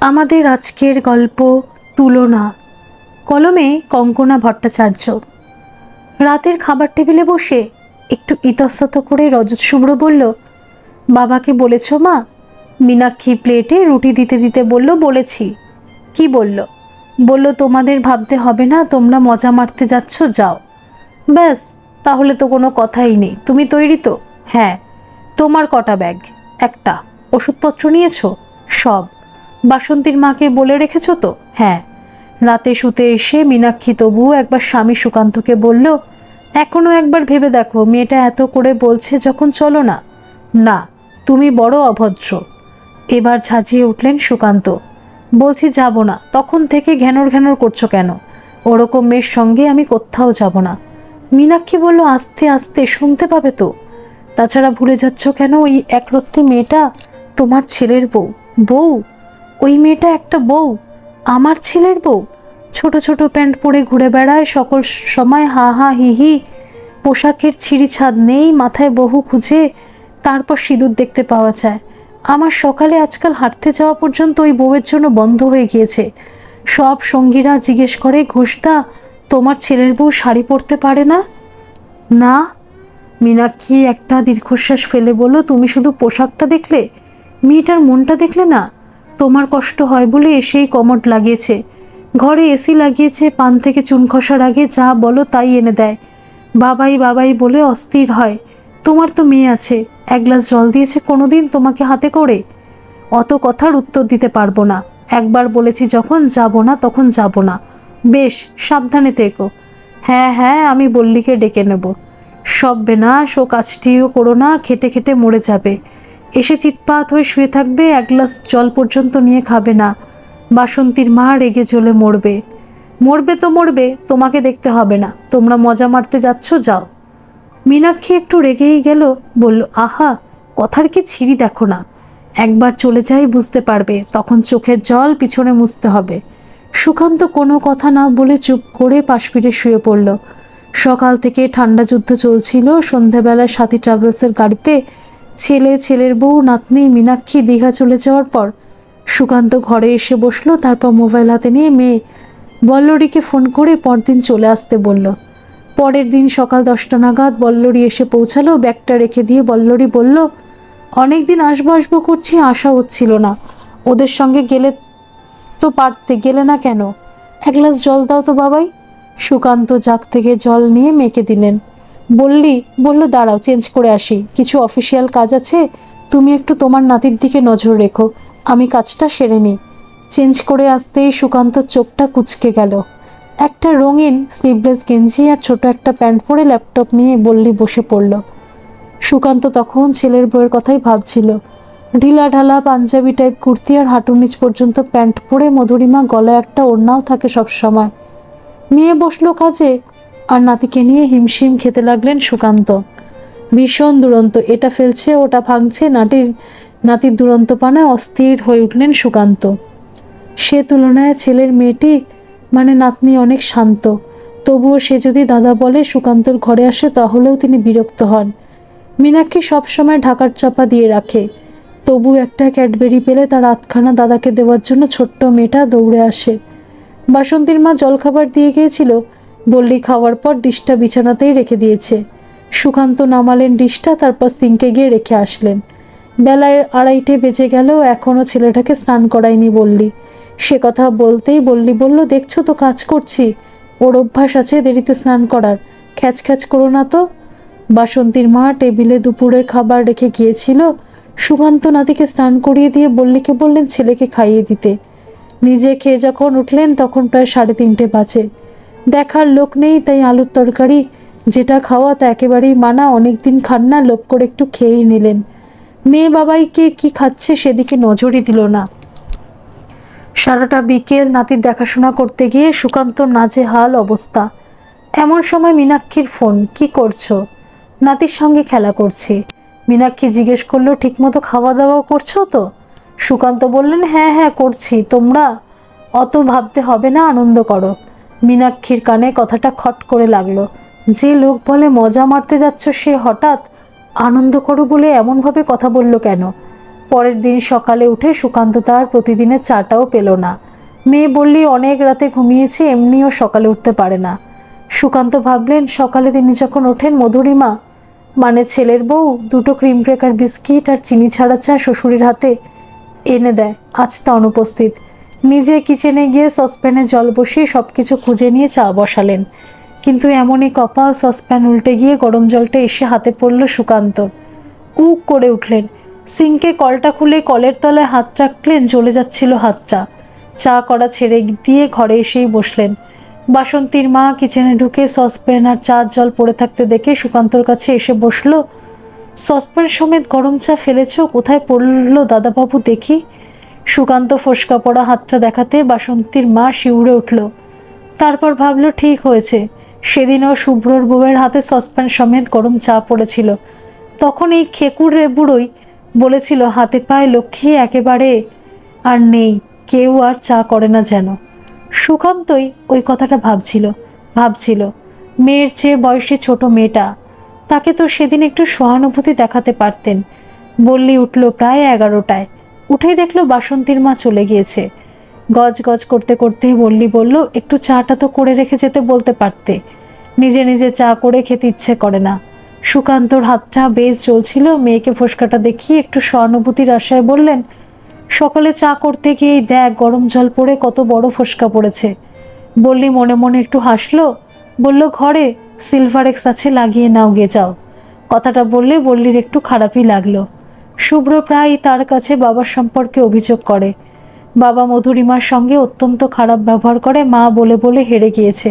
আমাদের আজকের গল্প তুলনা। কলমে কঙ্কনা ভট্টাচার্য। রাতের খাবার টেবিলে বসে একটু ইতস্তত করে রজত শুভ্র বলল, বাবাকে বলেছ মা? মীনাক্ষী প্লেটে রুটি দিতে দিতে বলল, বলেছি। কি বলল? বলল তোমাদের ভাবতে হবে না, তোমরা মজা মারতে যাচ্ছ, যাও। ব্যাস, তাহলে তো কোনো কথাই নেই। তুমি তৈরি তো? হ্যাঁ। তোমার কটা ব্যাগ? একটা। ওষুধপত্র নিয়েছো? সব। বাসন্তীর মাকে বলে রেখেছো তো? হ্যাঁ। রাতে শুতে এসে মীনাক্ষী তবুও একবার স্বামী সুকান্তকে বলল, এখনও একবার ভেবে দেখো, মেয়েটা এত করে বলছে যখন, চলো না। না, তুমি বড় অভদ্র। এবার ঝাঁঝিয়ে উঠলেন সুকান্ত। বলছি যাব না, তখন থেকে ঘ্যানর ঘ্যানর করছো কেন? ওরকম মেয়ের সঙ্গে আমি কোথাও যাব না। মীনাক্ষী বলল, আস্তে আস্তে, শুনতে পাবে তো। তাছাড়া ভুলে যাচ্ছ কেন, ওই একরত্তি মেয়েটা তোমার ছেলের বউ। বউ? ওই মেয়েটা একটা বউ? আমার ছেলের বউ? ছোট ছোট প্যান্ট পরে ঘুরে বেড়ায় সকল সময়, হা হা হি হি। পোশাকের ছিঁড়ি ছাদ নেই, মাথায় বহু খুঁজে তারপর সিঁদুর দেখতে পাওয়া যায়। আমার সকালে আজকাল হাঁটতে যাওয়া পর্যন্ত ওই বউয়ের জন্য বন্ধ হয়ে গিয়েছে। সব সঙ্গীরা জিজ্ঞেস করে, ঘোষদা, তোমার ছেলের বউ শাড়ি পরতে পারে না? না। মীনাক্ষী একটা দীর্ঘশ্বাস ফেলে বলল, তুমি শুধু পোশাকটা দেখলে, মেয়েটার মনটা দেখলে না? তোমার কষ্ট হয় বলে এসেই কমোড লাগিয়েছে, ঘরে এসি লাগিয়েছে, পান থেকে চুন খসার আগে যা বলো তাই এনে দেয়। বাবাই বাবাই বলে অস্থির হয়। তোমার তো মেয়ে আছে, এক গ্লাস জল দিয়েছে কোনোদিন তোমাকে হাতে করে? অত কথার উত্তর দিতে পারবো না। একবার বলেছি যখন, যাব না তখন যাব না। বেশ, সাবধানে থেকো। হ্যাঁ হ্যাঁ, আমি বল্লিকে ডেকে নেব। সব বেনাশ, ও কাজটিও করো না, খেটে খেটে মরে যাবে। এসে চিৎপাত হয়ে শুয়ে থাকবে, এক গ্লাস জল পর্যন্ত নিয়ে খাবে না। বাসন্তীর মা রেগে জ্বলে মরবে। মরবে তো মরবে, তোমাকে দেখতে হবে না। তোমরা মজা মারতে যাচ্ছ, যাও। মীনাক্ষী একটু রেগেই গেল, বলল, আহা, কথার কি ছিঁড়ি দেখো না। একবার চলে যাই, বুঝতে পারবে, তখন চোখের জল পিছনে মুছতে হবে। সুকান্ত কোনো কথা না বলে চুপ করে পাশ ফিরে শুয়ে পড়ল। সকাল থেকে ঠান্ডা যুদ্ধ চলছিল। সন্ধেবেলায় সাথী ট্রাভেলসের গাড়িতে ছেলে, ছেলের বউ, নাতনি মীনাক্ষী দীঘা চলে যাওয়ার পর সুকান্ত ঘরে এসে বসলো। তারপর মোবাইল হাতে নিয়ে মেয়ে বল্লরীকে ফোন করে পরদিন চলে আসতে বলল। পরের দিন সকাল 10টা নাগাদ বল্লরী এসে পৌঁছালো। ব্যাগটা রেখে দিয়ে বল্লরী বলল, অনেক দিন আসবো আসবো করছি, আশা হচ্ছিল না। ওদের সঙ্গে গেলে তো পারতে, গেলে না কেন? এক গ্লাস জল দাও তো বাবাই। সুকান্ত জাগ থেকে জল নিয়ে মেয়েকে দিলেন। বলল, দাঁড়াও, চেঞ্জ করে আসি, কিছু অফিসিয়াল কাজ আছে। তুমি একটু তোমার নাতির দিকে নজর রেখো, আমি কাজটা সেরে নিই। চেঞ্জ করে আসতেই সুকান্তর চোখটা কুঁচকে গেল। একটা রঙিন স্লিভলেস গেঞ্জি আর ছোট একটা প্যান্ট পরে ল্যাপটপ নিয়ে বললি বসে পড়ল। সুকান্ত তখন ছেলের বউয়ের কথাই ভাবছিল। ঢিলা ঢালা পাঞ্জাবি টাইপ কুর্তি আর হাঁটুর নিচ পর্যন্ত প্যান্ট পরে মধুরিমা, গলায় একটা ওড়নাও থাকে সব সময়। মেয়ে বসলো কাজে, আর নাতিকে নিয়ে হিমশিম খেতে লাগলেন সুকান্ত। ভীষণ দুরন্ত, এটা ফেলছে ওটা ভাঙছে, নাতির দুরন্ত পানায় অস্থির হয়ে উঠলেন সুকান্ত। সে তুলনায় ছেলের মেয়েটি মানে নাতনি অনেক শান্ত। তবুও সে যদি দাদা বলে সুকান্তর ঘরে আসে, তাহলেও তিনি বিরক্ত হন। মীনাক্ষী সবসময় ঢাকার চাপা দিয়ে রাখে, তবু একটা ক্যাডবেরি পেলে তার আধখানা দাদাকে দেওয়ার জন্য ছোট্ট মেয়েটা দৌড়ে আসে। বাসন্তীর মা জলখাবার দিয়ে গিয়েছিল, বললি খাওয়ার পর ডিশটা বিছানাতেই রেখে দিয়েছে। সুকান্ত নামালেন ডিশটা, তারপর সিঙ্কে গিয়ে রেখে আসলেন। বেলায় 2:30 বেজে গেল, এখনও ছেলেটাকে স্নান করায়নি বললি। সে কথা বলতেই বললি বলল, দেখছো তো কাজ করছি, ওর অভ্যাস আছে দেরিতে স্নান করার, খ্যাচ খ্যাচ করো না তো। বাসন্তীর মা টেবিলে দুপুরের খাবার রেখে গিয়েছিল। সুকান্ত নাতিকে স্নান করিয়ে দিয়ে বল্লিকে বললেন ছেলেকে খাইয়ে দিতে। নিজে খেয়ে যখন উঠলেন তখন প্রায় 3:30 বাজে। দেখার লোক নেই, তাই আলুর তরকারি যেটা খাওয়া তা একেবারেই মানা, অনেকদিন খান না, লোভ করে একটু খেয়েই নিলেন। মেয়ে বাবাইকে কি খাচ্ছে সেদিকে নজরই দিল না। সারাটা বিকেল নাতির দেখাশোনা করতে গিয়ে সুকান্ত নাজেহাল অবস্থা। এমন সময় মীনাক্ষীর ফোন। কি করছো? নাতির সঙ্গে খেলা করছি। মীনাক্ষী জিজ্ঞেস করলো, ঠিকমতো খাওয়া দাওয়াও করছো তো? সুকান্ত বললেন, হ্যাঁ হ্যাঁ করছি, তোমরা অত ভাবতে হবে না, আনন্দ করো। মীনাক্ষীর কানে কথাটা খট করে লাগলো। যে লোক বলে মজা মারতে যাচ্ছ, সে হঠাৎ আনন্দ করো বলে এমনভাবে কথা বলল কেন? পরের দিন সকালে উঠে সুকান্ত তার প্রতিদিনের চাটাও পেল না। মেয়ে বললি অনেক রাতে ঘুমিয়েছে, এমনিও সকালে উঠতে পারে না। সুকান্ত ভাবলেন সকালে তিনি যখন ওঠেন মধুরিমা মানে ছেলের বউ দুটো ক্রিম ক্র্যাকার বিস্কিট আর চিনি ছাড়া চা শ্বশুরের হাতে এনে দেয়। আজ তা অনুপস্থিত। নিজে কিচেনে গিয়ে সসপ্যানে জল বসিয়ে সব কিছু খুঁজে নিয়ে চা বসালেন, কিন্তু এমনই কপাল সসপ্যান উল্টে গিয়ে গরম জলটা এসে হাতে পড়ল সুকান্তর। উক করে উঠলেন, সিঙ্কে কলটা খুলে কলের তলায় হাত রাখলেন, জ্বলে যাচ্ছিল হাতটা। চা করা ছেড়ে দিয়ে ঘরে এসেই বসলেন। বাসন্তীর মা কিচেনে ঢুকে সসপ্যান আর চার জল পড়ে থাকতে দেখে সুকান্তর কাছে এসে বসলো। সসপ্যান সমেত গরম চা ফেলেছ, কোথায় পড়লো দাদাবাবু দেখি। সুকান্ত ফোসকা পড়া হাতটা দেখাতে বাসন্তীর মা শিউরে উঠল। তারপর ভাবলো ঠিক হয়েছে, সেদিনও শুভ্রর বউয়ের হাতে সসপ্যান সমেত গরম চা পড়েছিল। তখন এই খেকুর বুড়োই বলেছিল হাতে পায়ে লক্ষ্মী একেবারে আর নেই, কেউ আর চা করে না যেন। সুকান্তই ওই কথাটা ভাবছিল মেয়ের চেয়ে বয়সে ছোট মেয়েটা, তাকে তো সেদিন একটু সহানুভূতি দেখাতে পারতেন। বললি উঠল প্রায় 11টায়। উঠেই দেখলো বাসন্তীর মা চলে গিয়েছে। গজ গজ করতে করতেই বলল একটু চাটা তো করে রেখে যেতে বলতে পারতে, নিজে নিজে চা করে খেতে ইচ্ছে করে না। সুকান্তর হাতটা বেশ চলছিল। মেয়েকে ফোসকাটা দেখিয়ে একটু সহানুভূতির আশায় বললেন, সকালে চা করতে গিয়েই দেখ গরম জল পড়ে কত বড় ফোসকা পড়েছে। বললি মনে মনে একটু হাসলো, বলল ঘরে সিলভারেক্স আছে, লাগিয়ে নাও গে যাও। কথাটা বললে বল্লির একটু খারাপই লাগলো। শুভ্র প্রায় তার কাছে বাবার সম্পর্কে অভিযোগ করে, বাবা মধুরিমার সঙ্গে অত্যন্ত খারাপ ব্যবহার করে, মা বলে বলে হেরে গিয়েছে।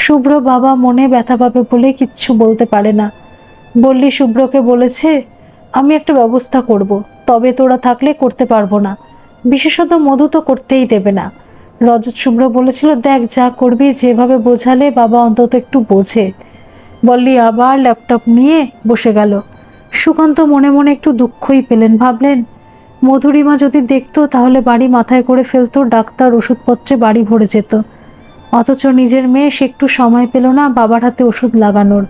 শুভ্র বাবা মনে ব্যথা পাবে বলে কিচ্ছু বলতে পারে না। বললি শুভ্রকে বলেছে আমি একটা ব্যবস্থা করব, তবে তোরা থাকলে করতে পারবো না, বিশেষত মধু তো করতেই দেবে না। রজত শুভ্র বলেছিল দেখ যা করবি যেভাবে বোঝালে বাবা অন্তত একটু বোঝে। বললি আবার ল্যাপটপ নিয়ে বসে গেল। সুকান্ত মনে মনে একটু দুঃখই পেলেন। ভাবলেন মধুরিমা যদি দেখতো তাহলে বাড়ি মাথায় করে ফেলতো, ডাক্তার ওষুধপত্রে বাড়ি ভরে যেত। অথচ নিজের মেয়ে সে একটু সময় পেল না বাবার হাতে ওষুধ লাগানোর।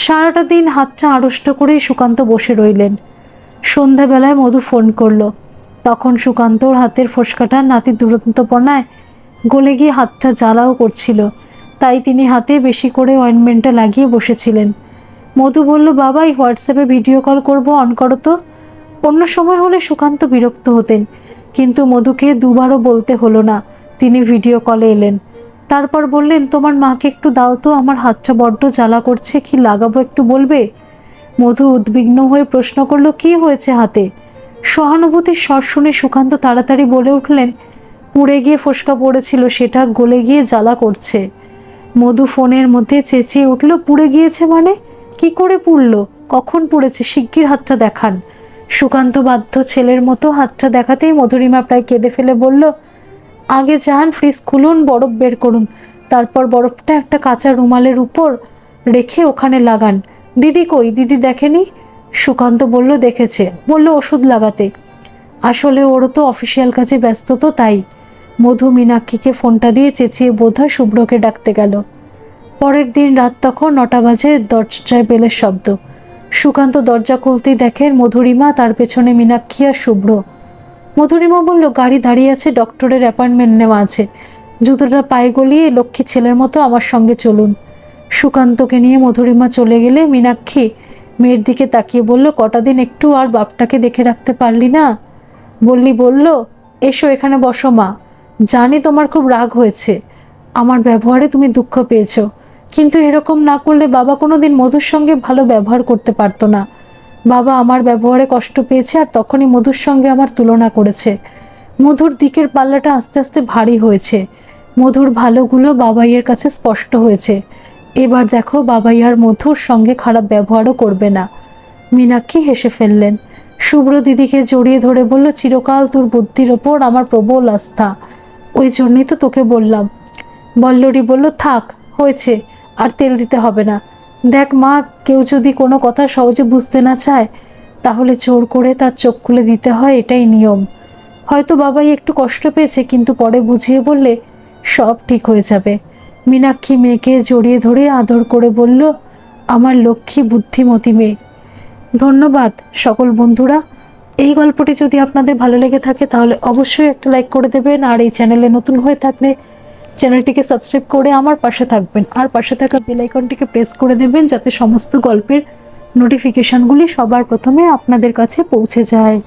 সারাটা দিন হাতটা আড়ষ্ট করেই সুকান্ত বসে রইলেন। সন্ধ্যাবেলায় মধু ফোন করলো। তখন সুকান্তর হাতের ফোসকাটা নাতির দুরন্তপনায় গলে গিয়ে হাতটা জ্বালাও করছিল, তাই তিনি হাতে বেশি করে অয়েনমেন্টটা লাগিয়ে বসেছিলেন। মধু বলল বাবাই হোয়াটসঅ্যাপে ভিডিও কল করব, অন করো তো। অন্য সময় হলে সুকান্ত বিরক্ত হতেন, কিন্তু মধুকে দুবারও বলতে হলো না, তিনি ভিডিও কলে এলেন। তারপর বললেন তোমার মাকে একটু দাও তো, আমার হাতটা বড্ড জ্বালা করছে, কি লাগাবো একটু বলবে। মধু উদ্বিগ্ন হয়ে প্রশ্ন করলো কি হয়েছে হাতে। সহানুভূতির স্বর শুনে সুকান্ত তাড়াতাড়ি বলে উঠলেন পুড়ে গিয়ে ফোসকা পড়েছিল, সেটা গলে গিয়ে জ্বালা করছে। মধু ফোনের মধ্যে চেঁচিয়ে উঠল পুড়ে গিয়েছে মানে? কি করে পুড়লো, কখন পুড়েছে, শিগগির হাতটা দেখান। সুকান্ত বাধ্য ছেলের মতো হাতটা দেখাতেই মধুরিমা প্রায় কেঁদে ফেলে বলল আগে যান ফ্রিজ খুলুন, বরফ বের করুন, তারপর বরফটা একটা কাঁচা রুমালের উপর রেখে ওখানে লাগান। দিদি কই, দিদি দেখেনি? সুকান্ত বলল দেখেছে, বলল ওষুধ লাগাতে। আসলে ওরও তো অফিসিয়াল কাজে ব্যস্ত, তো তাই। মধু মীনাক্ষীকে ফোনটা দিয়ে চেঁচিয়ে বোধহয় শুভ্রকে ডাকতে গেল। পরের দিন রাত তখন 9টা বাজে, দরজায় বেলের শব্দ। সুকান্ত দরজা খুলতেই দেখেন মধুরিমা, তার পেছনে মীনাক্ষী আর শুভ্র। মধুরিমা বলল গাড়ি দাঁড়িয়ে আছে, ডক্টরের অ্যাপয়েন্টমেন্ট নেওয়া আছে, জুতোটা পায়ে গলিয়ে লক্ষ্মী ছেলের মতো আমার সঙ্গে চলুন। সুকান্তকে নিয়ে মধুরিমা চলে গেলে মীনাক্ষী মেয়ের দিকে তাকিয়ে বলল কটা দিন একটু আর বাপটাকে দেখে রাখতে পারলি না? বলল এসো এখানে বসো মা, জানি তোমার খুব রাগ হয়েছে, আমার ব্যবহারে তুমি দুঃখ পেয়েছো, কিন্তু এরকম না করলে বাবা কোনোদিন মধুর সঙ্গে ভালো ব্যবহার করতে পারতো না। বাবা আমার ব্যবহারে কষ্ট পেয়েছে আর তখনই মধুর সঙ্গে আমার তুলনা করেছে। মধুর দিকের পাল্লাটা আস্তে আস্তে ভারী হয়েছে, মধুর ভালোগুলো বাবাইয়ের কাছে স্পষ্ট হয়েছে। এবার দেখো বাবাই আর মধুর সঙ্গে খারাপ ব্যবহারও করবে না। মীনাক্ষী হেসে ফেললেন। শুভ্র দিদিকে জড়িয়ে ধরে বলল চিরকাল তোর বুদ্ধির ওপর আমার প্রবল আস্থা, ওই জন্যই তো তোকে বললাম। বল্লরী বলল থাক হয়েছে, আর তেল দিতে হবে না। দেখ মা, কেউ যদি কোনো কথা সহজে বুঝতে না চায় তাহলে জোর করে তার চোখ খুলে দিতে হয়, এটাই নিয়ম। হয়তো বাবাই একটু কষ্ট পেয়েছে, কিন্তু পরে বুঝিয়ে বললে সব ঠিক হয়ে যাবে। মীনাক্ষী মেয়েকে জড়িয়ে ধরে আদর করে বলল আমার লক্ষ্মী বুদ্ধিমতী মেয়ে। ধন্যবাদ সকল বন্ধুরা, এই গল্পটি যদি আপনাদের ভালো লেগে থাকে তাহলে অবশ্যই একটা লাইক করে দেবেন, আর এই চ্যানেলে নতুন হয়ে থাকলে চ্যানেলটিকে সাবস্ক্রাইব করে আমার পাশে থাকবেন, আর পাশে থাকা বেল আইকনটিকে প্রেস করে দেবেন যাতে সমস্ত গল্পের নোটিফিকেশনগুলি সবার প্রথমে আপনাদের কাছে পৌঁছে যায়।